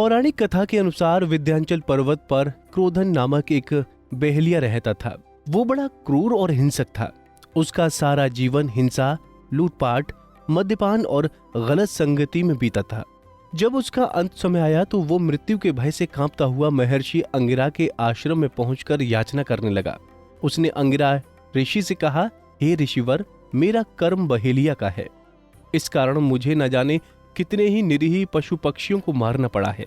पौराणिक कथा के अनुसार विंध्याचल पर्वत पर क्रोधन नामक एक बहेलिया रहता था। वो बड़ा क्रूर और हिंसक था। उसका सारा जीवन हिंसा, लूटपाट, मद्यपान और गलत संगति में बीता था। जब उसका अंत समय आया तो वो मृत्यु के भय से कांपता हुआ महर्षि अंगिरा के आश्रम में पहुंचकर याचना करने लगा। उसने अंगिरा ऋषि से कहा, हे ऋषिवर, मेरा कर्म बहेलिया का है। इस कारण मुझे न जाने कितने ही निरीह पशु पक्षियों को मारना पड़ा है।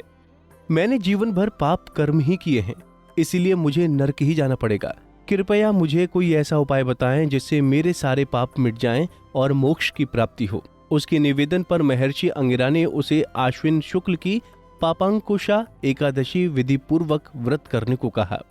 मैंने जीवन भर पाप कर्म ही किए हैं, इसीलिए मुझे नरक ही जाना पड़ेगा। कृपया मुझे कोई ऐसा उपाय बताएं जिससे मेरे सारे पाप मिट जाएं और मोक्ष की प्राप्ति हो। उसके निवेदन पर महर्षि अंगिरा ने उसे आश्विन शुक्ल की पापांकुशा एकादशी विधि पूर्वक व्रत करने को कहा।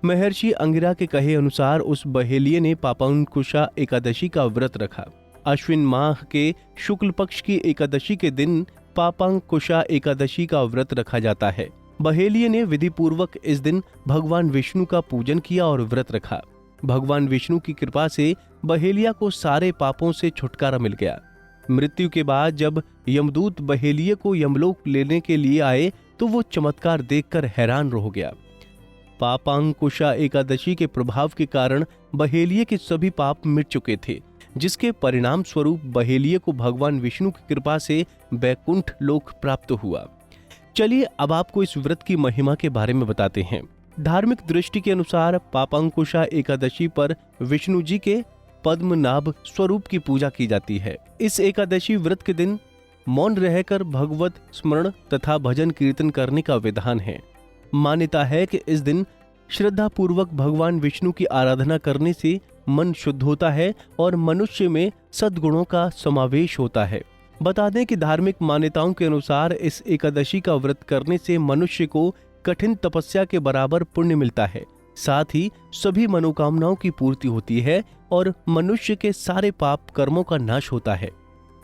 महर्षि अंगिरा के कहे अनुसार उस बहेलिये ने पापांकुशा एकादशी का व्रत रखा। अश्विन माह के शुक्ल पक्ष की एकादशी के दिन पापांकुशा एकादशी का व्रत रखा जाता है। बहेलिये ने विधि पूर्वक इस दिन भगवान विष्णु का पूजन किया और व्रत रखा। भगवान विष्णु की कृपा से बहेलिया को सारे पापों से छुटकारा मिल गया। मृत्यु के बाद जब यमदूत बहेलिये को यमलोक लेने के लिए आए तो वो चमत्कार देखकर हैरान हो गया। पापांकुशा एकादशी के प्रभाव के कारण बहेलिये के सभी पाप मिट चुके थे, जिसके परिणाम स्वरूप बहेलिये को भगवान विष्णु की कृपा से बैकुंठ लोक प्राप्त हुआ। चलिए अब आपको इस व्रत की महिमा के बारे में बताते हैं। धार्मिक दृष्टि के अनुसार पापांकुशा एकादशी पर विष्णु जी के पद्मनाभ स्वरूप की पूजा की जाती है। इस एकादशी व्रत के दिन मौन रहकर भगवत स्मरण तथा भजन कीर्तन करने का विधान है। मान्यता है कि इस दिन श्रद्धा पूर्वक भगवान विष्णु की आराधना करने से मन शुद्ध होता है और मनुष्य में सद्गुणों का समावेश होता है। बता दें कि धार्मिक मान्यताओं के अनुसार इस एकादशी का व्रत करने से मनुष्य को कठिन तपस्या के बराबर पुण्य मिलता है। साथ ही सभी मनोकामनाओं की पूर्ति होती है और मनुष्य के सारे पाप कर्मों का नाश होता है।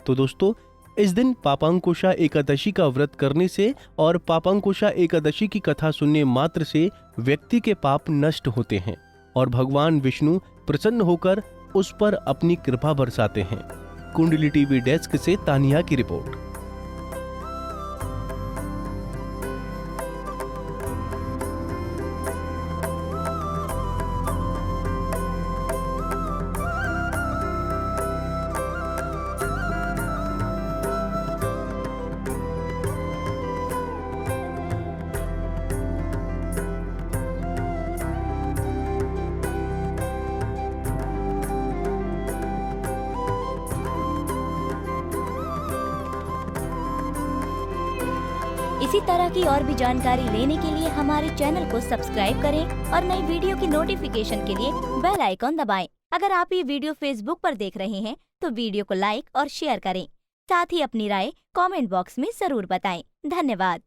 तो दोस्तों, इस दिन पापांकुशा एकादशी का व्रत करने से और पापांकुशा एकादशी की कथा सुनने मात्र से व्यक्ति के पाप नष्ट होते हैं और भगवान विष्णु प्रसन्न होकर उस पर अपनी कृपा बरसाते हैं। कुंडली टीवी डेस्क से तानिया की रिपोर्ट। इसी तरह की और भी जानकारी लेने के लिए हमारे चैनल को सब्सक्राइब करें और नई वीडियो की नोटिफिकेशन के लिए बेल आइकॉन दबाएं। अगर आप ये वीडियो फेसबुक पर देख रहे हैं तो वीडियो को लाइक और शेयर करें। साथ ही अपनी राय कमेंट बॉक्स में जरूर बताएं। धन्यवाद।